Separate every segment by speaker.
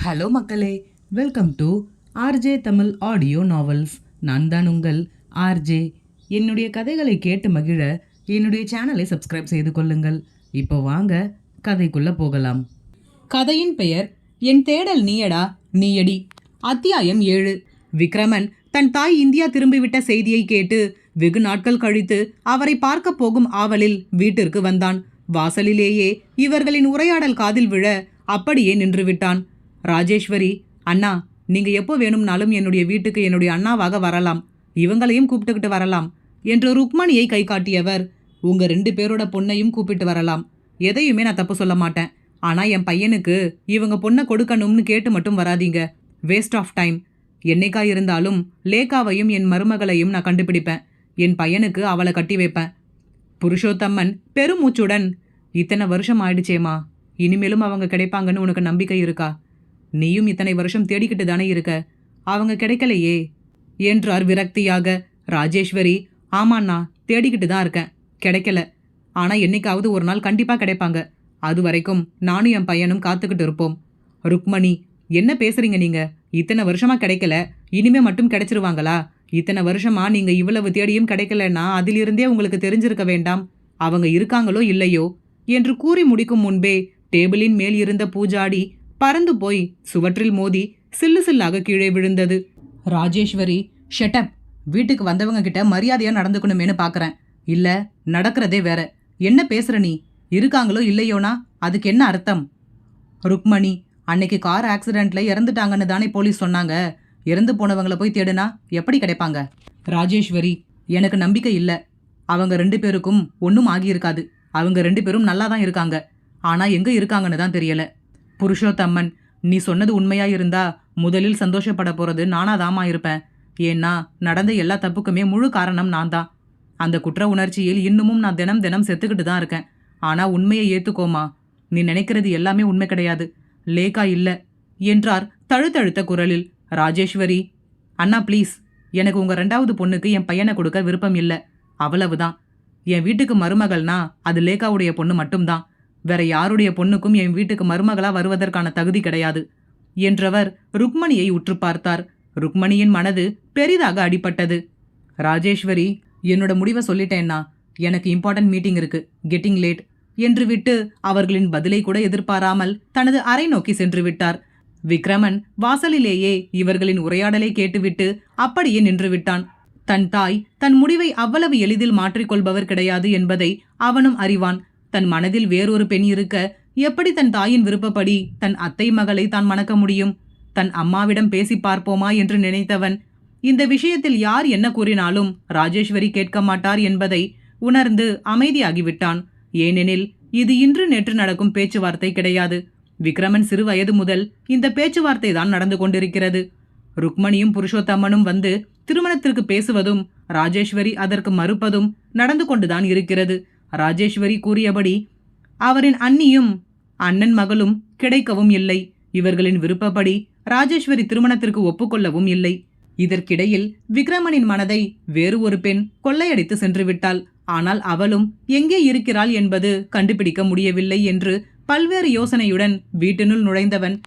Speaker 1: Hello மக்களே, welcome to RJ Tamil audio novels. நான் தான் உங்கள் ஆர்ஜே. என்னுடைய கதைகளை கேட்டு மகிழ என்னுடைய சேனலை சப்ஸ்கிரைப் செய்து கொள்ளுங்கள். இப்போ வாங்க கதைக்குள்ள போகலாம். கதையின் பெயர் என் தேடல் நீயடா நீயடி. அத்தியாயம் 7. விக்ரமன் தன் தாய் இந்தியா திரும்பிவிட்ட செய்தியை கேட்டு வெகு நாட்கள் கழித்து அவரை பார்க்க போகும் ஆவலில் வீட்டிற்கு வந்தான். வாசலிலேயே இவர்களின் உரையாடல் காதில் விழ அப்படியே நின்றுவிட்டான். ராஜேஸ்வரி, அண்ணா, நீங்க எப்போ வேணும்னாலும் என்னுடைய வீட்டுக்கு என்னுடைய அண்ணாவாக வரலாம், இவங்களையும் கூப்பிட்டுக்கிட்டு வரலாம் என்று ருக்மணியை கை காட்டியவர், உங்க 2 பேரோட பொண்ணையும் கூப்பிட்டு வரலாம், எதையுமே நான் தப்பு சொல்ல மாட்டேன். ஆனா என் பையனுக்கு இவங்க பொண்ணை கொடுக்கணும்னு கேட்டு மட்டும் வராதீங்க. Waste of time. என்னைக்கா இருந்தாலும் லேகாவையும் என் மருமகளையும் நான் கண்டுபிடிப்பேன். என் பையனுக்கு அவளை கட்டி வைப்பேன். புருஷோத்தம்மன் பெருமூச்சுடன், இத்தனை வருஷம் ஆயிடுச்சேம்மா, இனிமேலும் அவங்க கிடைப்பாங்கன்னு உனக்கு நம்பிக்கை இருக்கா? நீயும் இத்தனை வருஷம் தேடிக்கிட்டு தானே இருக்க, அவங்க கிடைக்கலையே என்றார் விரக்தியாக. ராஜேஸ்வரி, ஆமாண்ணா, தேடிக்கிட்டு தான் இருக்கேன், கிடைக்கல. ஆனா என்னைக்காவது ஒரு நாள் கண்டிப்பா கிடைப்பாங்க. அது வரைக்கும் நானும் என் பையனும் காத்துக்கிட்டு இருப்போம். ருக்மணி, என்ன பேசுறீங்க நீங்க? இத்தனை வருஷமா கிடைக்கல, இனிமே மட்டும் கிடைச்சிருவாங்களா? இத்தனை வருஷமா நீங்க இவ்வளவு தேடியும் கிடைக்கலன்னா அதிலிருந்தே உங்களுக்கு தெரிஞ்சிருக்க வேண்டாம் அவங்க இருக்காங்களோ இல்லையோ என்று கூறி முடிக்கும் முன்பே டேபிளின் மேல் இருந்த பூஜாடி பறந்து போய் சுவற்றில் மோதி சில்லு சில்லாக கீழே விழுந்தது. ராஜேஸ்வரி, ஷட்டப். வீட்டுக்கு வந்தவங்க கிட்ட மரியாதையா நடந்துக்கணுமேனு பாக்குறேன், இல்ல நடக்கிறதே வேற. என்ன பேசுற நீ? இருக்காங்களோ இல்லையோனா அதுக்கு என்ன அர்த்தம்? ருக்மணி, அன்னைக்கு கார் ஆக்சிடென்ட்ல இறந்துட்டாங்கன்னு தானே போலீஸ் சொன்னாங்க. இறந்து போனவங்களை போய் தேடுனா எப்படி கிடைப்பாங்க? ராஜேஸ்வரி, எனக்கு நம்பிக்கை இல்ல. அவங்க 2 பேருக்கும் ஒன்றும் ஆகியிருக்காது. அவங்க 2 பேரும் நல்லா தான் இருக்காங்க. ஆனா எங்க இருக்காங்கன்னு தான் தெரியல. புருஷோத்தம்மன், நீ சொன்னது உண்மையா இருந்தா முதலில் சந்தோஷப்பட போறது நானாதாமா இருப்பேன். ஏன்னா நடந்த எல்லா தப்புக்குமே முழு காரணம் நான் தான். அந்த குற்ற உணர்ச்சியில் இன்னமும் நான் தினம் தினம் செத்துக்கிட்டு தான் இருக்கேன். ஆனா உண்மையை ஏத்துக்கோமா, நீ நினைக்கிறது எல்லாமே உண்மை கிடையாது. லேகா இல்ல என்றார் தழுத்தழுத்த குரலில். ராஜேஸ்வரி, அண்ணா ப்ளீஸ், எனக்கு உங்க 2வது பொண்ணுக்கு என் பையனை கொடுக்க விருப்பம் இல்லை, அவ்வளவுதான். என் வீட்டுக்கு மருமகள்னா அது லேகாவுடைய பொண்ணு மட்டும்தான். வேற யாருடைய பொண்ணுக்கும் என் வீட்டுக்கு மருமகளா வருவதற்கான தகுதி கிடையாது என்றவர் ருக்மணியை உற்று பார்த்தார். ருக்மணியின் மனது பெரிதாக அடிபட்டது. ராஜேஸ்வரி, என்னோட முடிவை சொல்லிட்டேன்னா, எனக்கு இம்பார்ட்டன்ட் மீட்டிங் இருக்கு, கெட்டிங் லேட் என்று விட்டு அவர்களின் பதிலை கூட எதிர்பாராமல் தனது அறை நோக்கி சென்று விட்டார். விக்ரமன் வாசலிலேயே இவர்களின் உரையாடலை கேட்டுவிட்டு அப்படியே நின்று விட்டான். தன் தாய் தன் முடிவை அவ்வளவு எளிதில் மாற்றிக்கொள்பவர் கிடையாது என்பதை அவனும் அறிவான். தன் மனதில் வேறொரு பெண் இருக்க எப்படி தன் தாயின் விருப்பப்படி தன் அத்தை மகளை தான் மணக்க முடியும்? தன் அம்மாவிடம் பேசி பார்ப்போமா என்று நினைத்தவன் இந்த விஷயத்தில் யார் என்ன கூறினாலும் ராஜேஸ்வரி கேட்க மாட்டார் என்பதை உணர்ந்து அமைதியாகிவிட்டான். ஏனெனில் இது இன்று நேற்று நடக்கும் பேச்சுவார்த்தை கிடையாது. விக்ரமன் சிறு வயது முதல் இந்த பேச்சுவார்த்தை தான் நடந்து கொண்டிருக்கிறது. ருக்மணியும் புருஷோத்தம்மனும் வந்து திருமணத்திற்கு பேசுவதும் ராஜேஸ்வரி அதற்கு மறுப்பதும் நடந்து கொண்டுதான் இருக்கிறது. ராஜேஸ்வரி கூறியபடி அவரின் அண்ணியும் அண்ணன் மகளும் கிடைக்கவும் இல்லை. இவர்களின் விருப்பப்படி ராஜேஸ்வரி திருமணத்திற்கு ஒப்புக்கொள்ளவும் இல்லை. இதற்கிடையில் விக்ரமனின் மனதை வேறு ஒரு பெண் கொள்ளையடித்து சென்று விட்டாள். ஆனால் அவளும் எங்கே இருக்கிறாள் என்பது கண்டுபிடிக்க முடியவில்லை என்று பல்வேறு யோசனையுடன் வீட்டினுள் நுழைந்தவன்,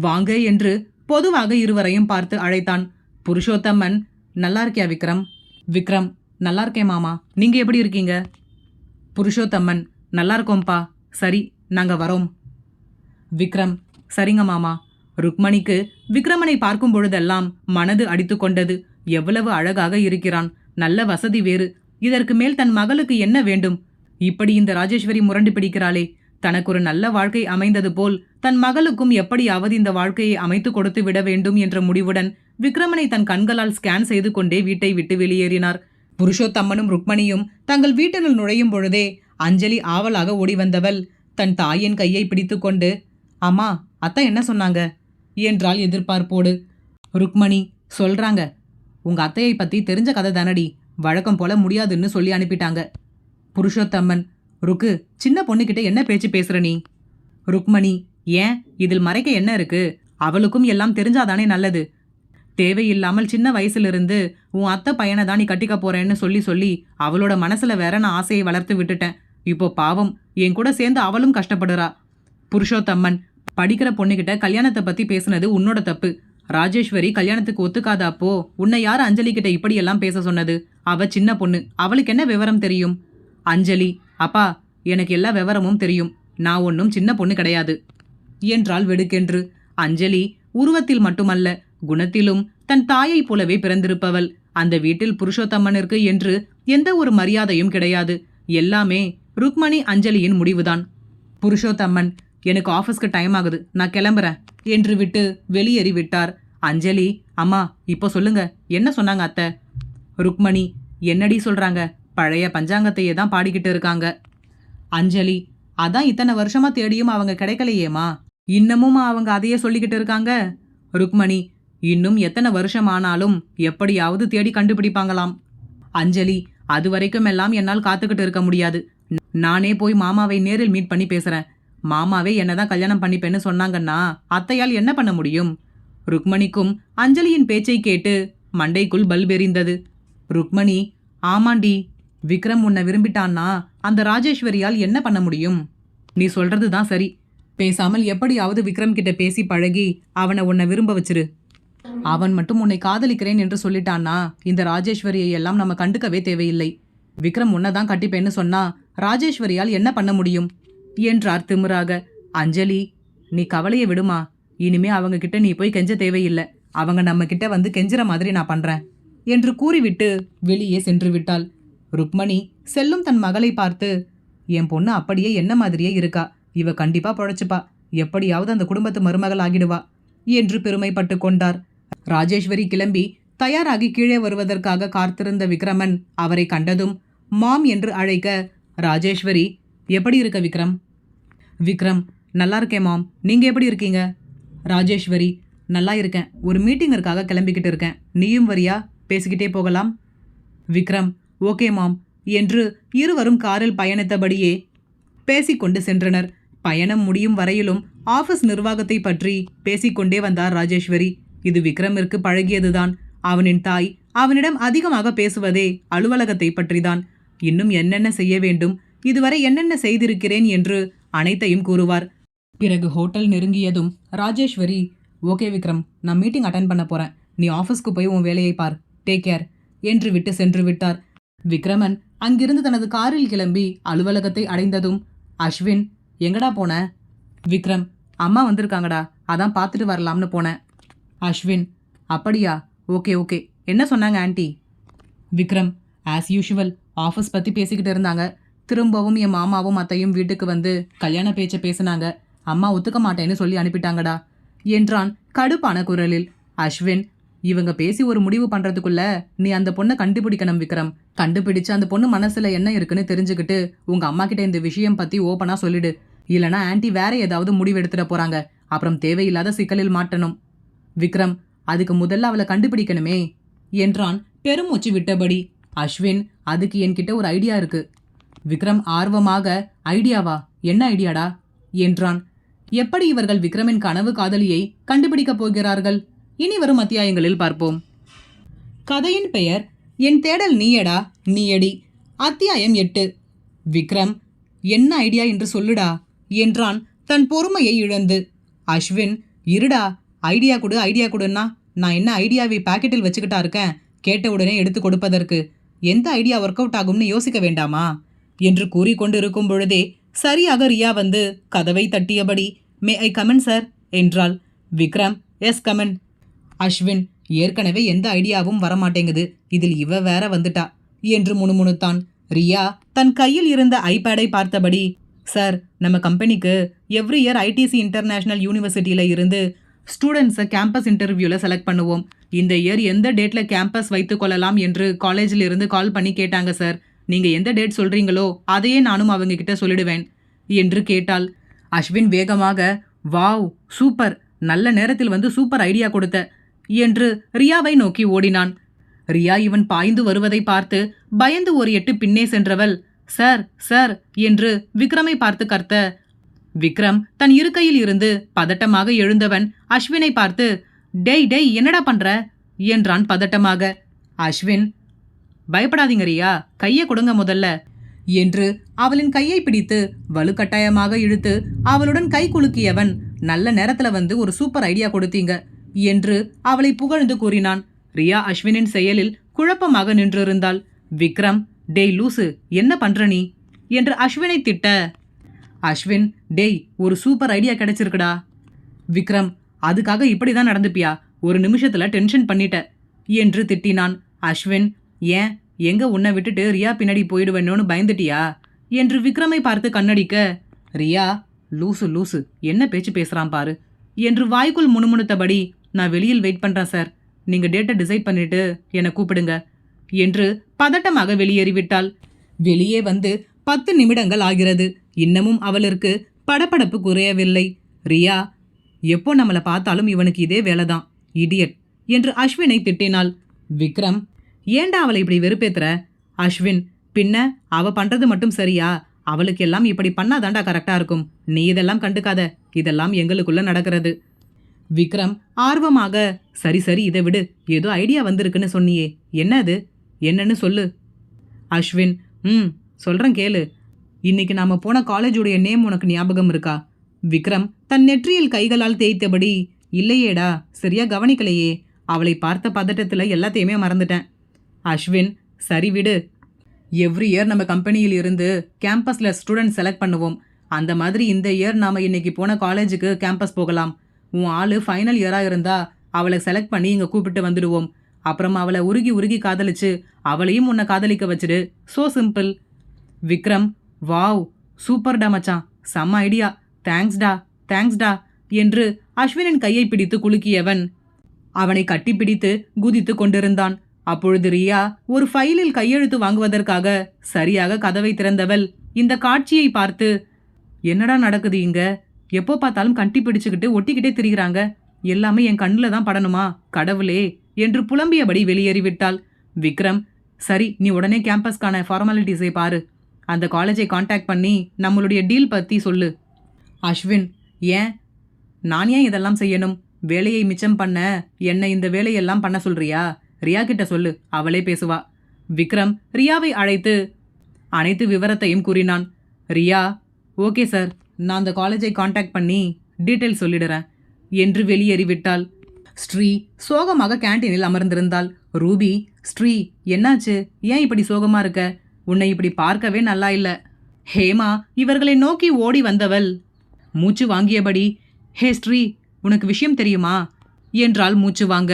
Speaker 1: வாங்க என்று பொதுவாக இருவரையும் பார்த்து அழைத்தான். புருஷோத்தம்மன், நல்லா இருக்கியா விக்ரம்? விக்ரம், நல்லா இருக்கேன் மாமா, நீங்க எப்படி இருக்கீங்க? புருஷோத்தம்மன், நல்லா இருக்கோம்பா. சரி, நாங்க வரோம். விக்ரம், சரிங்க மாமா. ருக்மணிக்கு விக்ரமனை பார்க்கும் பொழுதெல்லாம் மனது அடித்து கொண்டது. எவ்வளவு அழகாக இருக்கிறான், நல்ல வசதி வேறு. இதற்கு மேல் தன் மகளுக்கு என்ன வேண்டும்? இப்படி இந்த ராஜேஸ்வரி முரண்டு பிடிக்கிறாளே. தனக்கு ஒரு நல்ல வாழ்க்கை அமைந்தது போல் தன் மகளுக்கும் எப்படியாவது இந்த வாழ்க்கையை அமைத்து கொடுத்து விட வேண்டும் என்ற முடிவுடன் விக்ரமனை தன் கண்களால் ஸ்கேன் செய்து கொண்டே வீட்டை விட்டு வெளியேறினார். புருஷோத்தம்மனும் ருக்மணியும் தங்கள் வீட்டினுள் நுழையும் பொழுதே அஞ்சலி ஆவலாக ஓடி வந்தவள் தன் தாயின் கையை பிடித்து கொண்டு, அம்மா, அத்தை என்ன சொன்னாங்க என்றாள் எதிர்பார்ப்போடு. ருக்மணி, சொல்றாங்க, உங்க அத்தையை பத்தி தெரிஞ்ச கதை தானடி, வழக்கம் போல முடியாதுன்னு சொல்லி அனுப்பிட்டாங்க. புருஷோத்தம்மன், ருக்கு, சின்ன பொண்ணுகிட்ட என்ன பேச்சு பேசுற நீ? ருக்மணி, ஏன், இதில் மறைக்க என்ன இருக்கு? அவளுக்கும் எல்லாம் தெரிஞ்சாதானே நல்லது. தேவையில்லாமல் சின்ன வயசுலிருந்து உன் அத்தை பையனை தான் நீ கட்டிக்க போறேன்னு சொல்லி சொல்லி அவளோட மனசுல வேற நான் ஆசையை வளர்த்து விட்டுட்டேன். இப்போ பாவம், என் கூட சேர்ந்து அவளும் கஷ்டப்படுறா. புருஷோத்தம்மன், படிக்கிற பொண்ணுகிட்ட கல்யாணத்தை பத்தி பேசுனது உன்னோட தப்பு. ராஜேஸ்வரி கல்யாணத்துக்கு ஒத்துக்காத அப்போ உன்னை யார் அஞ்சலி கிட்ட இப்படியெல்லாம் பேச சொன்னது? அவ சின்ன பொண்ணு, அவளுக்கு என்ன விவரம் தெரியும்? அஞ்சலி, அப்பா, எனக்கு எல்லா விவரமும் தெரியும். நான் ஒன்றும் சின்ன பொண்ணு கிடையாது என்றாள் வெடுக்கென்று. அஞ்சலி உருவத்தில் மட்டுமல்ல, குணத்திலும் தன் தாயைப் போலவே பிறந்திருப்பவள். அந்த வீட்டில் புருஷோத்தம்மனிற்கு என்று எந்த ஒரு மரியாதையும் கிடையாது. எல்லாமே ருக்மணி அஞ்சலியின் முடிவுதான். புருஷோத்தம்மன், எனக்கு ஆஃபீஸ்க்கு டைம் ஆகுது, நான் கிளம்புறேன் என்று விட்டு வெளியேறி விட்டார். அஞ்சலி, அம்மா இப்போ சொல்லுங்க, என்ன சொன்னாங்க அத்தை? ருக்மணி, என்னடி சொல்றாங்க? பழைய பஞ்சாங்கத்தையே தான் பாடிக்கிட்டு இருக்காங்க. அஞ்சலி, அதான் இத்தனை வருஷமா தேடியும் அவங்க கிடைக்கலையேம்மா, இன்னமும் அவங்க அதையே சொல்லிக்கிட்டு இருக்காங்க. ருக்மணி, இன்னும் எத்தனை வருஷம் ஆனாலும் எப்படியாவது தேடி கண்டுபிடிப்பாங்களாம். அஞ்சலி, அது வரைக்கும் எல்லாம் என்னால் காத்துக்கிட்டு இருக்க முடியாது. நானே போய் மாமாவை நேரில் மீட் பண்ணி பேசுறேன். மாமாவே என்னதான் கல்யாணம் பண்ணிப்பேன்னு சொன்னாங்கன்னா அத்தையால் என்ன பண்ண முடியும்? ருக்மணிக்கும் அஞ்சலியின் பேச்சை கேட்டு மண்டைக்குள் பல்ப் எரிந்தது. ருக்மணி, ஆமாண்டி, விக்ரம் உன்னை விரும்பிட்டான்னா அந்த ராஜேஸ்வரியால் என்ன பண்ண முடியும்? நீ சொல்றது தான் சரி. பேசாமல் எப்படியாவது விக்ரம் கிட்ட பேசி பழகி அவனை உன்னை விரும்ப வச்சிரு. அவன் மட்டும் உன்னை காதலிக்கிறேன் என்று சொல்லிட்டான்னா இந்த ராஜேஸ்வரியை எல்லாம் நம்ம கண்டுக்கவே தேவையில்லை. விக்ரம் உன்னைதான் கட்டிப்பேன்னு சொன்னா ராஜேஸ்வரியால் என்ன பண்ண முடியும் என்றார் திமிராக. அஞ்சலி, நீ கவலையை விடுமா. இனிமே அவங்க கிட்ட நீ போய் கெஞ்ச தேவையில்லை. அவங்க நம்ம கிட்ட வந்து கெஞ்சுற மாதிரி நான் பண்றேன் என்று கூறிவிட்டு வெளியே சென்று விட்டாள். ருக்மணி செல்லும் தன் மகளை பார்த்து, என் பொண்ணு அப்படியே என்ன மாதிரியே இருக்கா, இவ கண்டிப்பா பொழைச்சுப்பா, எப்படியாவது அந்த குடும்பத்து மருமகள் ஆகிடுவா என்று பெருமைப்பட்டு கொண்டார். ராஜேஸ்வரி கிளம்பி தயாராகி கீழே வருவதற்காக காத்திருந்த விக்ரமன் அவரை கண்டதும் மாம் என்று அழைக்க, ராஜேஸ்வரி, எப்படி இருக்க விக்ரம்? விக்ரம், நல்லா இருக்கேன் மாம், நீங்க எப்படி இருக்கீங்க? ராஜேஸ்வரி, நல்லா இருக்கேன், ஒரு மீட்டிங்கிற்காக கிளம்பிக்கிட்டு இருக்கேன், நீயும் வரியா? பேசிக்கிட்டே போகலாம். விக்ரம், ஓகே மாம் என்று இருவரும் காரில் பயணித்தபடியே பேசிக்கொண்டு சென்றனர். பயணம் முடியும் வரையிலும் ஆபீஸ் நிர்வாகத்தை பற்றி பேசிக்கொண்டே வந்தார் ராஜேஸ்வரி. இது விக்ரமிற்கு பழகியதுதான். அவனின் தாய் அவனிடம் அதிகமாக பேசுவதே அலுவலகத்தை பற்றிதான். இன்னும் என்னென்ன செய்ய வேண்டும், இதுவரை என்னென்ன செய்திருக்கிறேன் என்று அனைத்தையும் கூறுவார். பிறகு ஹோட்டல் நெருங்கியதும் ராஜேஸ்வரி, ஓகே விக்ரம், நான் மீட்டிங் அட்டென்ட் பண்ண போறேன், நீ ஆஃபீஸ்க்கு போய் உன் வேலையை பார், டேக் கேர் என்று விட்டு சென்று விட்டார். விக்ரமன் அங்கிருந்து தனது காரில் கிளம்பி அலுவலகத்தை அடைந்ததும், அஸ்வின், எங்கடா போன? விக்ரம், அம்மா வந்திருக்காங்கடா, அதான் பார்த்துட்டு வரலாம்னு போனேன். அஸ்வின், அப்படியா, ஓகே ஓகே, என்ன சொன்னாங்க anti? Vikram, as usual office பற்றி பேசிக்கிட்டு இருந்தாங்க. திரும்பவும் என் மாமாவும் அத்தையும் வீட்டுக்கு வந்து கல்யாண பேச்சை பேசினாங்க. அம்மா ஒத்துக்க மாட்டேன்னு சொல்லி அனுப்பிட்டாங்கடா என்றான் கடுப்பான குரலில். அஸ்வின், இவங்க பேசி ஒரு முடிவு பண்றதுக்குள்ள நீ அந்த பொண்ணை கண்டுபிடிக்கணும் விக்ரம். கண்டுபிடிச்சு அந்த பொண்ணு மனசுல என்ன இருக்குன்னு தெரிஞ்சுக்கிட்டு உங்க அம்மா கிட்ட இந்த விஷயம் பத்தி ஓப்பனா சொல்லிடு. இல்லனா ஆன்ட்டி வேற ஏதாவது முடிவு எடுத்துட போறாங்க, அப்புறம் தேவையில்லாத சிக்கலில் மாட்டணும். விக்ரம், அதுக்கு முதல்ல அவளை கண்டுபிடிக்கணுமே என்றான் பெருமூச்சு விட்டபடி. அஸ்வின், அதுக்கு என்கிட்ட ஒரு ஐடியா இருக்கு. விக்ரம் ஆர்வமாக, ஐடியாவா, என்ன ஐடியாடா என்றான். எப்படி இவர்கள் விக்ரமின் கனவு காதலியை கண்டுபிடிக்கப் போகிறார்கள்? இனி வரும் அத்தியாயங்களில் பார்ப்போம். கதையின் பெயர் என் தேடல் நீயடா நீயடி. அத்தியாயம் 8. விக்ரம், என்ன ஐடியா என்று சொல்லுடா என்றான் தன் பொறுமையை இழந்து. அஸ்வின், இருடா, ஐடியா கொடு ஐடியா கொடுன்னா நான் என்ன ஐடியாவை பாக்கெட்டில் வச்சுக்கிட்டா இருக்கேன், கேட்ட உடனே எடுத்து கொடுப்பதற்கு? எந்த ஐடியா ஒர்க் அவுட் ஆகும்னு யோசிக்க வேண்டாமா என்று கூறிக்கொண்டு இருக்கும் பொழுதே சரியாக ரியா வந்து கதவை தட்டியபடி, மே ஐ கமன் சார் என்றாள். Vikram, S come on. அஸ்வின், ஏற்கனவே எந்த ஐடியாவும் வரமாட்டேங்குது, இதில் இவ வேற வந்துட்டா என்று முணுமுணுத்தான். ரியா தன் கையில் இருந்த ஐபேடை பார்த்தபடி, சார், நம்ம கம்பெனிக்கு எவ்ரி இயர் ஐடிசி இன்டர்நேஷனல் யூனிவர்சிட்டியில இருந்து ஸ்டூடெண்ட்ஸை கேம்பஸ் இன்டர்வியூவில் செலக்ட் பண்ணுவோம். இந்த இயர் எந்த டேட்டில் கேம்பஸ் வைத்துக் கொள்ளலாம் என்று காலேஜில் இருந்து கால் பண்ணி கேட்டாங்க சார். நீங்கள் எந்த டேட் சொல்கிறீங்களோ அதையே நானும் அவங்க கிட்ட சொல்லிடுவேன் என்று கேட்டாள். அஸ்வின் வேகமாக, வாவ், சூப்பர், நல்ல நேரத்தில் வந்து சூப்பர் ஐடியா கொடுத்த என்று ரியாவை நோக்கி ஓடினான். ரியா இவன் பாய்ந்து வருவதை பார்த்து பயந்து ஒரு எட்டு பின்னே சென்றவள், சார் சார் என்று விக்ரமை பார்த்து கர்த்த. விக்ரம் தன் இருக்கையில் இருந்து பதட்டமாக எழுந்தவன் அஸ்வினை பார்த்து, டேய் டேய், என்னடா பண்ற என்றான் பதட்டமாக. அஸ்வின், பயப்படாதீங்க ரியா, கையை கொடுங்க முதல்ல என்று அவளின் கையை பிடித்து வலுக்கட்டாயமாக இழுத்து அவளுடன் கை குலுக்கியவன் நல்ல நேரத்துல வந்து ஒரு சூப்பர் ஐடியா கொடுத்தீங்க என்று அவளை புகழ்ந்து கூறினான். ரியா அஸ்வினின் செயலில் குழப்பமாக நின்றிருந்தாள். விக்ரம், டேய் லூசு, என்ன பண்ற நீ என்று அஸ்வினை திட்ட, அஸ்வின், டேய் ஒரு சூப்பர் ஐடியா கிடைச்சிருக்குடா. விக்ரம், அதுக்காக இப்படிதான் நடந்துப்பியா? ஒரு நிமிஷத்துல டென்ஷன் பண்ணிட்ட என்று திட்டினான். அஸ்வின், ஏன் எங்க உன்னை விட்டுட்டு ரியா பின்னாடி போயிடுவேணும்னு பயந்துட்டியா என்று விக்ரமை பார்த்து கண்ணடிக்க, ரியா, லூசு லூசு, என்ன பேச்சு பேசுறான் பாரு என்று வாய்க்குள் முணுமுணுத்தபடி, நான் வெளியில் வெயிட் பண்றேன் சார், நீங்க டேட்டை டிசைட் பண்ணிட்டு என்னை கூப்பிடுங்க என்று பதட்டமாக வெளியேறிவிட்டாள். வெளியே வந்து 10 நிமிடங்கள் ஆகிறது. இன்னமும் அவளிற்கு படபடப்பு குறையவில்லை. ரியா, எப்போ நம்மளை பார்த்தாலும் இவனுக்கு இதே வேலைதான், இடியட் என்று அஸ்வினை திட்டினாள். விக்ரம், ஏண்டா அவளை இப்படி வெறுப்பேத்துற? அஸ்வின், பின்ன அவ பண்றது மட்டும் சரியா? அவளுக்கு எல்லாம் இப்படி பண்ணாதாண்டா கரெக்டா இருக்கும். நீ இதெல்லாம் கண்டுக்காத, இதெல்லாம் எங்களுக்குள்ள நடக்கிறது. விக்ரம் ஆர்வமாக, சரி சரி இதை விடு, ஏதோ ஐடியா வந்திருக்குன்னு சொன்னியே, என்ன அது, என்னன்னு சொல்லு. அஸ்வின், சொல்றேன் கேளு. இன்னைக்கு நாம போன காலேஜுடைய நேம் உனக்கு ஞாபகம் இருக்கா? விக்ரம் தன் நெற்றியில் கைகளால் தேய்த்தபடி, இல்லையேடா, சரியா கவனிக்கலையே, அவளை பார்த்த பதட்டத்துல எல்லாத்தையுமே மறந்துட்டேன். அஸ்வின், சரி விடு. எவ்ரி இயர் நம்ம கம்பெனியில் இருந்து கேம்பஸ்ல ஸ்டூடெண்ட் செலக்ட் பண்ணுவோம். அந்த மாதிரி இந்த இயர் நாம இன்னைக்கு போன காலேஜுக்கு கேம்பஸ் போகலாம். உன் ஆளு ஃபைனல் இயரா இருந்தா அவளை செலக்ட் பண்ணி இங்க கூப்பிட்டு வந்துடுவோம். அப்புறம் அவளை உருகி உருகி காதலிச்சு அவளையும் உன்னை காதலிக்க வச்சிடு. So simple. விக்ரம், வாவ், சூப்பர்டா மச்சான், செம்ம ஐடியா, தேங்க்ஸ்டா தேங்க்ஸ்டா என்று அஸ்வினின் கையை பிடித்து குலுக்கியவன் அவனை கட்டிப்பிடித்து குதித்து கொண்டிருந்தான். அப்பொழுது ரியா ஒரு ஃபைலில் கையெழுத்து வாங்குவதற்காக சரியாக கதவை திறந்தவள் இந்த காட்சியை பார்த்து, என்னடா நடக்குது இங்க? எப்போ பார்த்தாலும் கட்டி பிடிச்சுக்கிட்டு ஒட்டிக்கிட்டே திரிகிறாங்க. எல்லாமே என் கண்ணில் தான் படணுமா கடவுளே என்று புலம்பியபடி வெளியேறிவிட்டாள். விக்ரம், சரி நீ உடனே கேம்பஸ்க்கான ஃபார்மாலிட்டிஸை பாரு. அந்த காலேஜை காண்டாக்ட் பண்ணி நம்மளுடைய டீல் பற்றி சொல்லு. அஸ்வின், ஏன் நான் ஏன் இதெல்லாம் செய்யணும்? வேலையை மிச்சம் பண்ண என்னை இந்த வேலையெல்லாம் பண்ண சொல்றியா? ரியா கிட்ட சொல்லு, அவளே பேசுவா. விக்ரம் ரியாவை அழைத்து அனைத்து விவரத்தையும் கூறினான். ரியா, ஓகே சார், நான் அந்த காலேஜை காண்டாக்ட் பண்ணி டீட்டெயில் சொல்லிடுறேன் என்று வெளியேறிவிட்டாள். ஸ்ரீ சோகமாக கேண்டீனில் அமர்ந்திருந்தாள். ரூபி, ஸ்ரீ என்னாச்சு, ஏன் இப்படி சோகமா இருக்க? உன்னை இப்படி பார்க்கவே நல்லா இல்ல. ஹேமா இவர்களை நோக்கி ஓடி வந்தவள் மூச்சு வாங்கியபடி, ஹே ஸ்ரீ, உனக்கு விஷயம் தெரியுமா என்றாள் மூச்சு வாங்க.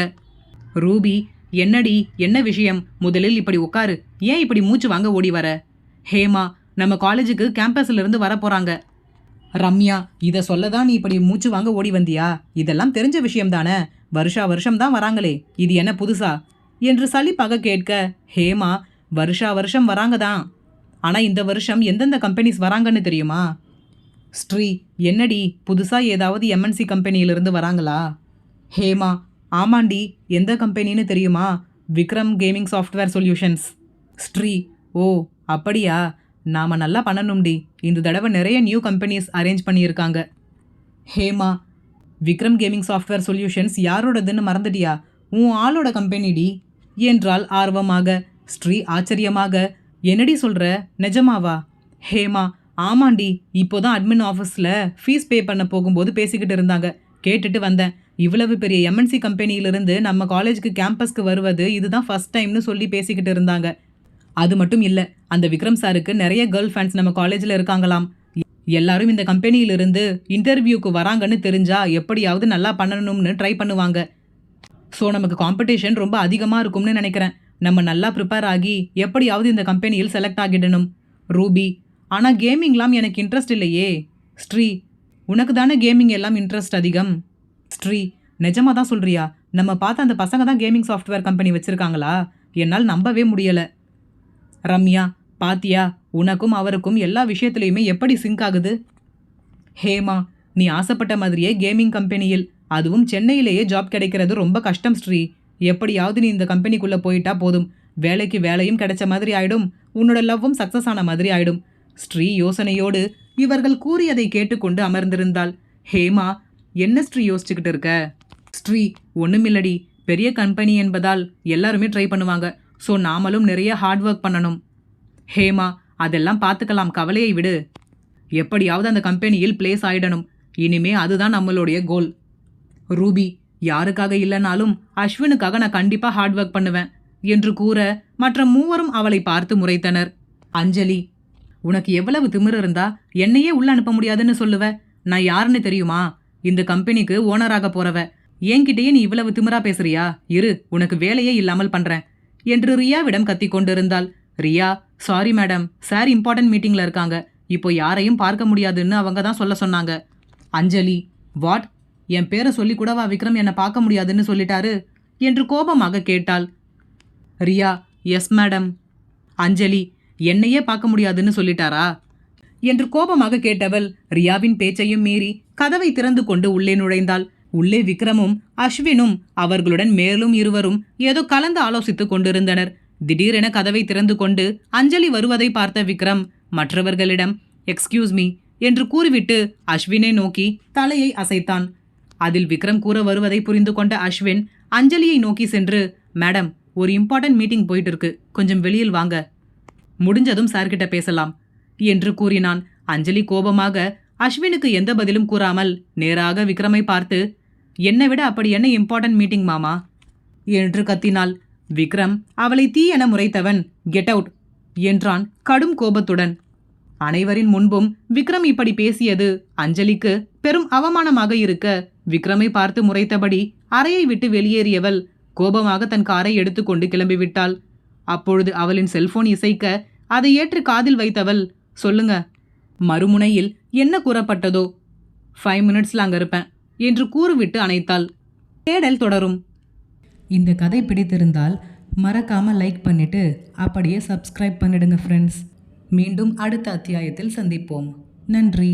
Speaker 1: ரூபி, என்னடி, என்ன விஷயம்? முதலில் இப்படி உட்காரு, ஏன் இப்படி மூச்சு வாங்க ஓடி வர? ஹேமா, நம்ம காலேஜுக்கு கேம்பஸ்ல இருந்து வர போறாங்க. ரம்யா, இதை சொல்லதான் நீ இப்படி மூச்சு வாங்க ஓடி வந்தியா? இதெல்லாம் தெரிஞ்ச விஷயம் தானே, வருஷா வருஷம் தான் வராங்களே, இது என்ன புதுசா என்று சலிப்பாக கேட்க, ஹேமா, வருஷா வருஷம் வராங்க தான், ஆனா இந்த வருஷம் எந்தெந்த கம்பெனிஸ் வராங்கன்னு தெரியுமா? ஸ்ரீ, என்னடி, புதுசா ஏதாவது எம்என்சி கம்பெனியிலிருந்து வராங்களா? ஹேமா, ஆமாண்டி, எந்த கம்பெனின்னு தெரியுமா? Vikram gaming software solutions. Sri, ஓ அப்படியா, நாம நல்லா பண்ணணும்டி, இந்த தடவை நிறைய நியூ கம்பெனிஸ் அரேஞ்ச் பண்ணியிருக்காங்க. Hema, Vikram gaming software solutions யாரோடதுன்னு மறந்துட்டியா? உன் ஆளோட கம்பெனிடி என்றாள் ஆர்வமாக. ஸ்ரீ ஆச்சரியமாக, என்னடி சொல்ற, நிஜமாவா? ஹேமா, ஆமாண்டி, இப்போதான் அட்மின் ஆஃபீஸில் ஃபீஸ் பே பண்ண போகும்போது பேசிக்கிட்டு இருந்தாங்க, கேட்டுட்டு வந்தேன். இவ்வளவு பெரிய எம்என்சி கம்பெனியிலிருந்து நம்ம காலேஜுக்கு கேம்பஸ்க்கு வருவது இதுதான் ஃபர்ஸ்ட் டைம்னு சொல்லி பேசிக்கிட்டு இருந்தாங்க. அது மட்டும் இல்லை, அந்த விக்ரம் சாருக்கு நிறைய கேர்ள் ஃபேன்ஸ் நம்ம காலேஜில் இருக்காங்களாம். எல்லாரும் இந்த கம்பெனியிலிருந்து இன்டர்வியூக்கு வராங்கன்னு தெரிஞ்சா எப்படியாவது நல்லா பண்ணணும்னு ட்ரை பண்ணுவாங்க. ஸோ நமக்கு காம்படிஷன் ரொம்ப அதிகமாக இருக்கும்னு நினைக்கிறேன். நம்ம நல்லா ப்ரிப்பேர் ஆகி எப்படியாவது இந்த கம்பெனியில் செலக்ட் ஆகிடணும். ரூபி, ஆனால் கேமிங்லாம் எனக்கு இன்ட்ரெஸ்ட் இல்லையே. ஸ்ரீ, உனக்கு தானே கேமிங் எல்லாம் இன்ட்ரெஸ்ட் அதிகம். ஸ்ரீ, நிஜமாக தான் சொல்கிறியா? நம்ம பார்த்த அந்த பசங்க தான் கேமிங் சாஃப்ட்வேர் கம்பெனி வச்சுருக்காங்களா? என்னால் நம்பவே முடியலை. ரம்யா, பாத்தியா, உனக்கும் அவருக்கும் எல்லா விஷயத்துலையுமே எப்படி சிங்க் ஆகுது. ஹேமா, நீ ஆசைப்பட்ட மாதிரியே கேமிங் கம்பெனியில், அதுவும் சென்னையிலேயே ஜாப் கிடைக்கிறது ரொம்ப கஷ்டம் ஸ்ரீ. எப்படியாவது நீ இந்த கம்பெனிக்குள்ளே போயிட்டா போதும், வேலைக்கு வேலையும் கிடைச்ச மாதிரி ஆயிடும், உன்னோட லவ்வும் சக்ஸஸ் ஆன மாதிரி ஆயிடும். ஸ்ரீ யோசனையோடு இவர்கள் கூறியதை கேட்டுக்கொண்டு அமர்ந்திருந்தாள். ஹேமா, என்ன ஸ்ரீ யோசிச்சுக்கிட்டு இருக்க? ஸ்ரீ, ஒன்றுமில்லடி, பெரிய கம்பெனி என்பதால் எல்லாருமே ட்ரை பண்ணுவாங்க. ஸோ நாமளும் நிறைய ஹார்ட் ஒர்க் பண்ணணும். ஹேமா, அதெல்லாம் பார்த்துக்கலாம், கவலையை விடு. எப்படியாவது அந்த கம்பெனியில் பிளேஸ் ஆயிடணும். இனிமே அதுதான் நம்மளுடைய கோல். ரூபி, யாருக்காக இல்லைனாலும் அஸ்வினுக்காக நான் கண்டிப்பா ஹார்ட் ஒர்க் பண்ணுவேன் என்று கூற மற்ற மூவரும் அவளை பார்த்து முறைத்தனர். அஞ்சலி, உனக்கு எவ்வளவு திமிரு இருந்தா என்னையே உள்ள அனுப்ப முடியாதுன்னு சொல்லுவ? நான் யாருன்னு தெரியுமா? இந்த கம்பெனிக்கு ஓனராக போறவ. என்கிட்டயே நீ இவ்வளவு திமிரா பேசுறியா? இரு, உனக்கு வேலையே இல்லாமல் பண்றேன் என்று ரியாவிடம் கத்திக் கொண்டிருந்தாள். Riya, sorry madam, sir important மீட்டிங்ல இருக்காங்க, இப்போ யாரையும் பார்க்க முடியாதுன்னு அவங்க தான் சொல்ல சொன்னாங்க. அஞ்சலி, வாட்? என் பேரை சொல்லி கூடவா விக்ரம் என்னை பார்க்க முடியாதுன்னு சொல்லிட்டாரு என்று கோபமாக கேட்டாள். Riya, yes madam. அஞ்சலி, என்னையே பார்க்க முடியாதுன்னு சொல்லிட்டாரா என்று கோபமாக கேட்டவள் ரியாவின் பேச்சையும் மீறி கதவை திறந்து கொண்டு உள்ளே நுழைந்தாள். உள்ளே விக்ரமும் அஸ்வினும் அவர்களுடன் மேலும் இருவரும் ஏதோ கலந்து ஆலோசித்துக் கொண்டிருந்தனர். திடீரென கதவை திறந்து கொண்டு அஞ்சலி வருவதை பார்த்த விக்ரம் மற்றவர்களிடம் எக்ஸ்கியூஸ் மீ என்று கூறிவிட்டு அஸ்வினை நோக்கி தலையை அசைத்தான். அதில் விக்ரம் கூற வருவதை புரிந்து கொண்ட அஸ்வின் அஞ்சலியை நோக்கி சென்று, மேடம், ஒரு இம்பார்ட்டன்ட் மீட்டிங் போயிட்டு இருக்கு, கொஞ்சம் வெளியில் வாங்க, முடிஞ்சதும் சார்கிட்ட பேசலாம் என்று கூறினான். அஞ்சலி கோபமாக அஸ்வினுக்கு எந்த பதிலும் கூறாமல் நேராக விக்ரமை பார்த்து, என்னை விட அப்படி என்ன இம்பார்ட்டன்ட் மீட்டிங் மாமா என்று கத்தினாள். விக்ரம் அவளை தீ என முறைத்தவன் கெட் அவுட் என்றான் கடும் கோபத்துடன். அனைவரின் முன்பும் விக்ரம் இப்படி பேசியது அஞ்சலிக்கு பெரும் அவமானமாக இருக்க விக்ரமை பார்த்து முறைத்தபடி அறையை விட்டு வெளியேறியவள் கோபமாக தன் காரை எடுத்துக்கொண்டு கிளம்பிவிட்டாள். அப்பொழுது அவளின் செல்போன் இசைக்க அதை ஏற்று காதில் வைத்தவள், சொல்லுங்க. மறுமுனையில் என்ன கூறப்பட்டதோ, 5 மினிட்ஸ்ல அங்க இருப்பேன் என்று கூறிவிட்டு அணைத்தாள். தேடல் தொடரும். இந்த கதை பிடித்திருந்தால் மறக்காம லைக் பண்ணிட்டு அப்படியே சப்ஸ்கிரைப் பண்ணிடுங்க ஃப்ரெண்ட்ஸ். மீண்டும் அடுத்த அத்தியாயத்தில் சந்திப்போம். நன்றி.